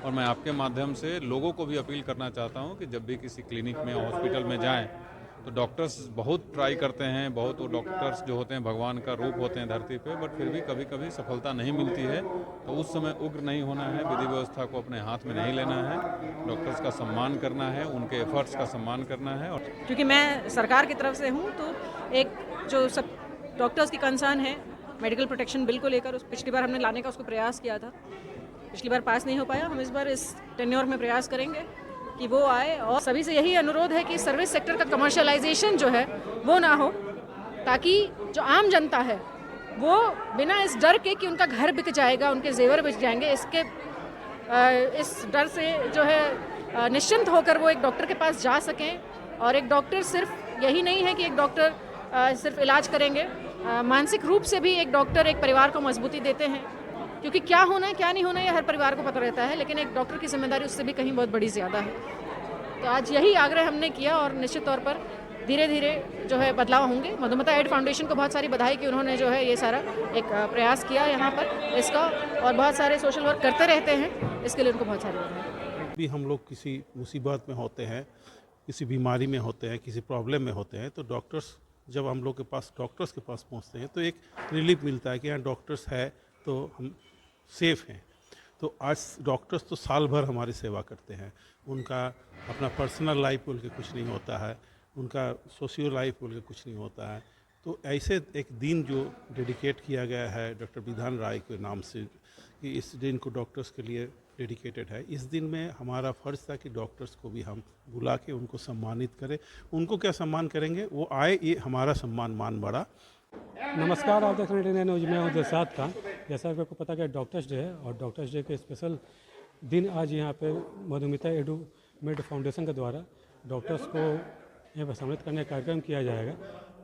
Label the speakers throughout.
Speaker 1: और मैं आपके माध्यम से लोगों को भी अपील करना चाहता हूं कि जब भी किसी क्लिनिक में हॉस्पिटल में जाएं तो डॉक्टर्स बहुत ट्राई करते हैं, बहुत वो डॉक्टर्स जो होते हैं भगवान का रूप होते हैं धरती पे, बट फिर भी कभी कभी सफलता नहीं मिलती है। तो उस समय उग्र नहीं होना है, विधि व्यवस्था को अपने हाथ में नहीं लेना है, डॉक्टर्स का सम्मान करना है, उनके एफर्ट्स का सम्मान करना है। और
Speaker 2: क्योंकि मैं सरकार की तरफ से हूँ तो एक जो सब डॉक्टर्स की कंसर्न है मेडिकल प्रोटेक्शन बिल को लेकर, उस पिछली बार हमने लाने का उसको प्रयास किया था, पिछली बार पास नहीं हो पाया। हम इस बार इस टेन्योर में प्रयास करेंगे कि वो आए, और सभी से यही अनुरोध है कि सर्विस सेक्टर का कमर्शियलाइजेशन जो है वो ना हो, ताकि जो आम जनता है वो बिना इस डर के कि उनका घर बिक जाएगा, उनके जेवर बिक जाएंगे, इस डर से जो है निश्चिंत होकर वो एक डॉक्टर के पास जा सकें। और एक डॉक्टर सिर्फ यही नहीं है कि एक डॉक्टर सिर्फ इलाज करेंगे, मानसिक रूप से भी एक डॉक्टर एक परिवार को मजबूती देते हैं, क्योंकि क्या होना है क्या नहीं होना है हर परिवार को पता रहता है, लेकिन एक डॉक्टर की जिम्मेदारी उससे भी कहीं बहुत बड़ी ज़्यादा है। तो आज यही आग्रह हमने किया और निश्चित तौर पर धीरे धीरे जो है बदलाव होंगे। मधुमिता एड फाउंडेशन को बहुत सारी बधाई कि उन्होंने जो है ये सारा एक प्रयास किया यहाँ पर इसका, और बहुत सारे सोशल वर्क करते रहते हैं, इसके लिए उनको बहुत सारी बधाई।
Speaker 3: भी हम लोग किसी मुसीबत में होते हैं, किसी बीमारी में होते हैं, किसी प्रॉब्लम में होते हैं, तो डॉक्टर्स जब हम लोग के पास डॉक्टर्स के पास पहुंचते हैं तो एक रिलीफ मिलता है कि यहाँ डॉक्टर्स है तो हम सेफ हैं। तो आज डॉक्टर्स तो साल भर हमारी सेवा करते हैं, उनका अपना पर्सनल लाइफ बोल के कुछ नहीं होता है, उनका सोशियो लाइफ बोल के कुछ नहीं होता है। तो ऐसे एक दिन जो डेडिकेट किया गया है डॉक्टर विधान राय के नाम से कि इस दिन को डॉक्टर्स के लिए डेडिकेटेड है, इस दिन में हमारा फ़र्ज़ था कि डॉक्टर्स को भी हम बुला के उनको सम्मानित करें। उनको क्या सम्मान करेंगे, वो आए, ये हमारा सम्मान मान बढ़ा।
Speaker 4: नमस्कार, आप देख रहे हैं न्यूज़ में हूँ दिलशाद खान। जैसा कि आपको पता है डॉक्टर्स डे है, और डॉक्टर्स डे के स्पेशल दिन आज यहाँ पे मधुमिता एडुमेड फाउंडेशन के द्वारा डॉक्टर्स को यहाँ पर सम्मानित करने का कार्यक्रम किया जाएगा,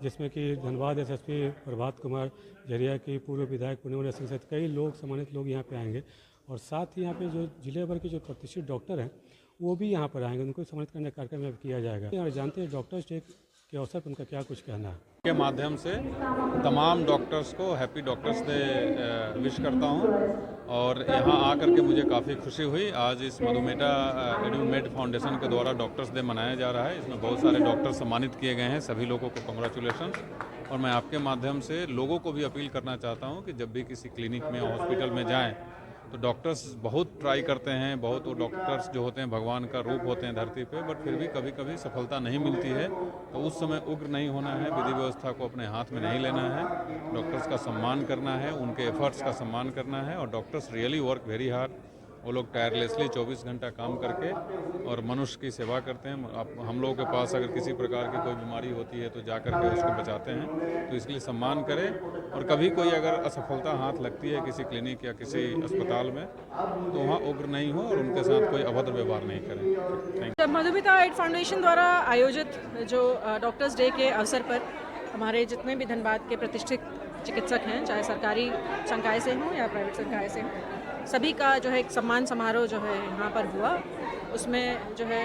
Speaker 4: जिसमें कि धनबाद एसएसपी प्रभात कुमार जरिया की पूर्व विधायक पुण्यवल सिंह सहित कई लोग सम्मानित लोग यहाँ पे आएंगे, और साथ ही यहाँ पे जो जिले भर के जो प्रतिष्ठित डॉक्टर हैं वो भी यहाँ पर आएंगे, उनको सम्मानित करने का कार्यक्रम किया जाएगा। और जानते हैं डॉक्टर्स डे के अवसर पर उनका क्या कुछ कहना है।
Speaker 1: के माध्यम से तमाम डॉक्टर्स को हैप्पी डॉक्टर्स डे विश करता हूं, और यहां आकर के मुझे काफ़ी खुशी हुई। आज इस मधुमिता एडुमेड फाउंडेशन के द्वारा डॉक्टर्स डे मनाया जा रहा है, इसमें बहुत सारे डॉक्टर सम्मानित किए गए हैं, सभी लोगों को कॉन्ग्रेचुलेशन। और मैं आपके माध्यम से लोगों को भी अपील करना चाहता हूं कि जब भी किसी क्लिनिक में हॉस्पिटल में जाएँ तो डॉक्टर्स बहुत ट्राई करते हैं, बहुत वो डॉक्टर्स जो होते हैं भगवान का रूप होते हैं धरती पे, बट फिर भी कभी कभी सफलता नहीं मिलती है। तो उस समय उग्र नहीं होना है, विधि व्यवस्था को अपने हाथ में नहीं लेना है, डॉक्टर्स का सम्मान करना है, उनके एफर्ट्स का सम्मान करना है। और doctors really work very hard, वो लोग टायरलेसली 24 घंटा काम करके और मनुष्य की सेवा करते हैं। अब हम लोगों के पास अगर किसी प्रकार की कोई बीमारी होती है तो जा कर के उसको बचाते हैं, तो इसलिए सम्मान करें। और कभी कोई अगर असफलता हाथ लगती है किसी क्लिनिक या किसी अस्पताल में तो वहाँ उग्र नहीं हो और उनके साथ कोई अभद्र व्यवहार नहीं करें। Thank you.
Speaker 2: Madhumita aid foundation द्वारा आयोजित जो डॉक्टर्स डे के अवसर पर हमारे जितने भी धनबाद के प्रतिष्ठित चिकित्सक हैं, चाहे सरकारी संकाय से हों या प्राइवेट संकाय से हों, सभी का जो है एक सम्मान समारोह जो है यहाँ पर हुआ। उसमें जो है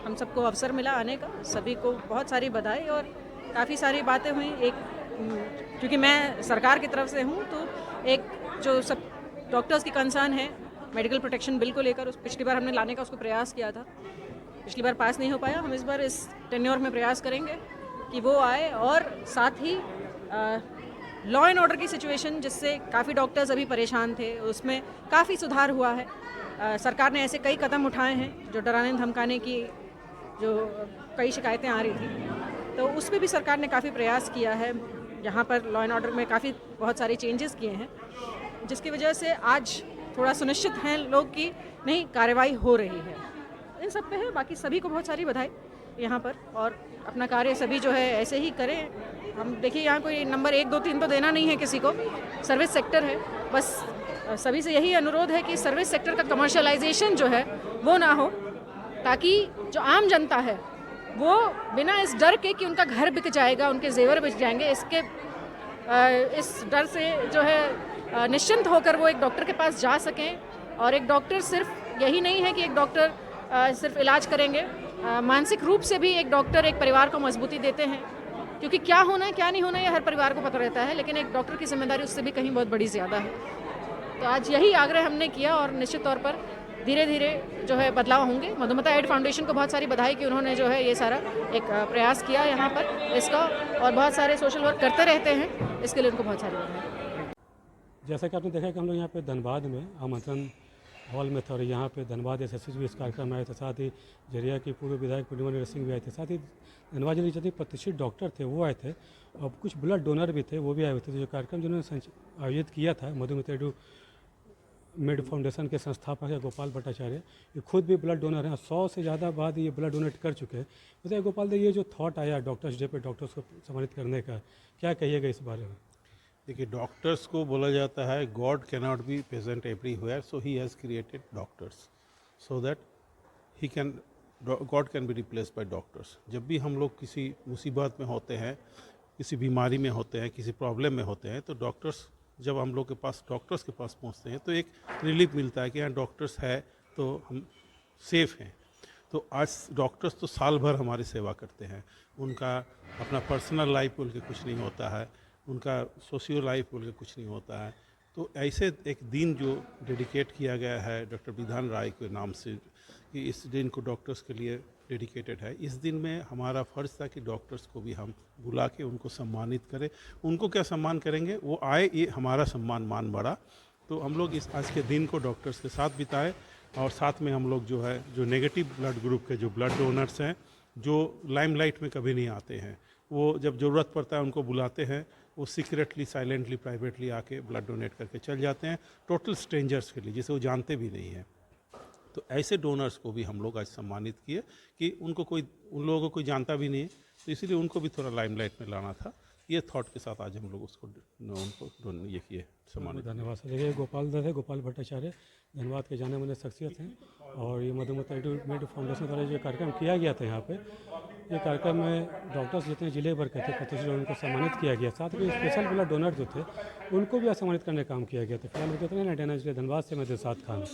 Speaker 2: हम सबको अवसर मिला आने का, सभी को बहुत सारी बधाई और काफ़ी सारी बातें हुई। एक क्योंकि मैं सरकार की तरफ से हूँ तो एक जो सब डॉक्टर्स की कंसर्न है मेडिकल प्रोटेक्शन बिल को लेकर, उस पिछली बार हमने लाने का उसको प्रयास किया था, पिछली बार पास नहीं हो पाया। हम इस बार इस टेन्योर में प्रयास करेंगे कि वो आए, और साथ ही लॉ एंड ऑर्डर की सिचुएशन जिससे काफ़ी डॉक्टर्स अभी परेशान थे, उसमें काफ़ी सुधार हुआ है। सरकार ने ऐसे कई कदम उठाए हैं जो डराने धमकाने की जो कई शिकायतें आ रही थी, तो उस पर भी सरकार ने काफ़ी प्रयास किया है। यहाँ पर लॉ एंड ऑर्डर में काफ़ी बहुत सारे चेंजेस किए हैं, जिसकी वजह से आज थोड़ा सुनिश्चित हैं लोग कि नहीं कार्रवाई हो रही है। इन सब पे है, बाकी सभी को बहुत सारी बधाई यहाँ पर, और अपना कार्य सभी जो है ऐसे ही करें। हम देखिए यहाँ कोई नंबर 1 2 3 तो देना नहीं है किसी को, सर्विस सेक्टर है, बस सभी से यही अनुरोध है कि सर्विस सेक्टर का कमर्शियलाइजेशन जो है वो ना हो, ताकि जो आम जनता है वो बिना इस डर के कि उनका घर बिक जाएगा, उनके जेवर बिक जाएंगे, इस डर से जो है निश्चिंत होकर वो एक डॉक्टर के पास जा सकें। और एक डॉक्टर सिर्फ यही नहीं है कि एक डॉक्टर सिर्फ इलाज करेंगे, मानसिक रूप से भी एक डॉक्टर एक परिवार को मजबूती देते हैं, क्योंकि क्या होना है क्या नहीं होना है हर परिवार को पता रहता है, लेकिन एक डॉक्टर की जिम्मेदारी उससे भी कहीं बहुत बड़ी ज़्यादा है। तो आज यही आग्रह हमने किया और निश्चित तौर पर धीरे धीरे जो है बदलाव होंगे। मधुमिता एड फाउंडेशन को बहुत सारी बधाई कि उन्होंने जो है ये सारा एक प्रयास किया यहाँ पर इसका, और बहुत सारे सोशल वर्क करते रहते हैं, इसके लिए उनको बहुत सारी बधाई।
Speaker 4: जैसा कि आपने देखा कि हम लोग यहाँ पे धनबाद में आमंत्रण हॉल में थे और यहाँ पे धनबाद एसएससी भी इस कार्यक्रम में आए थे, साथ ही झरिया के पूर्व विधायक पूर्णिमा सिंह भी आए थे, साथ ही धनबाद जिले के जितने प्रतिष्ठित डॉक्टर थे वो आए थे और कुछ ब्लड डोनर भी थे वो भी आए हुए थे। तो जो कार्यक्रम जिन्होंने आयोजित किया था मधुमिता एडू मेड फाउंडेशन के संस्थापक है गोपाल भट्टाचार्य, ये खुद भी ब्लड डोनर हैं, 100 से ज़्यादा बाद ये ब्लड डोनेट कर चुके हैं। बताइए गोपाल जी, ये जो थॉट आया डॉक्टर्स डे पे डॉक्टर्स को सम्मानित करने का, क्या कहिएगा इस बारे में?
Speaker 3: देखिए, डॉक्टर्स को बोला जाता है God cannot be present everywhere, so he has created doctors so that he can God can be replaced by doctors. जब भी हम लोग किसी मुसीबत में होते हैं, किसी बीमारी में होते हैं, किसी प्रॉब्लम में होते हैं, तो डॉक्टर्स जब हम लोग के पास डॉक्टर्स के पास पहुंचते हैं तो एक रिलीफ मिलता है कि हाँ डॉक्टर्स है तो हम सेफ़ हैं। तो आज डॉक्टर्स तो साल भर हमारी सेवा करते हैं, उनका अपना पर्सनल लाइफ बोल के कुछ नहीं होता है, उनका सोशियो लाइफ बोल के कुछ नहीं होता है। तो ऐसे एक दिन जो डेडिकेट किया गया है डॉक्टर विधान राय के नाम से कि इस दिन को डॉक्टर्स के लिए डेडिकेटेड है, इस दिन में हमारा फ़र्ज़ था कि डॉक्टर्स को भी हम बुला के उनको सम्मानित करें। उनको क्या सम्मान करेंगे, वो आए, ये हमारा सम्मान मान बढ़ा। तो हम लोग इस आज के दिन को डॉक्टर्स के साथ बिताए और साथ में हम लोग जो है जो नेगेटिव ब्लड ग्रुप के जो ब्लड डोनर्स हैं, जो लाइमलाइट में कभी नहीं आते हैं, वो जब ज़रूरत पड़ता है उनको बुलाते हैं, वो सीक्रेटली साइलेंटली प्राइवेटली आके ब्लड डोनेट करके चल जाते हैं, टोटल स्ट्रेंजर्स के लिए जिसे वो जानते भी नहीं हैं। तो ऐसे डोनर्स को भी हम लोग आज सम्मानित किए कि उन लोगों को कोई जानता भी नहीं है, तो इसीलिए उनको भी थोड़ा लाइमलाइट में लाना था। ये थॉट के साथ आज हम लोग उनको ये किए सम्मानित।
Speaker 4: धन्यवाद सर। देखिए गोपाल भट्टाचार्य धनबाद के जाने माने शख्सियत हैं और ये मधुमिता एडू मेड फाउंडेशन द्वारा जो कार्यक्रम किया गया था यहाँ पे, ये कार्यक्रम में डॉक्टर्स जितने जिले भर के थे प्रतिष्ठित उनको सम्मानित किया गया, साथ ही स्पेशल ब्लड डोनर जो थे उनको भी सम्मानित करने का काम किया गया था। फिलहाल धनबाद से मैं दिलशाद खान।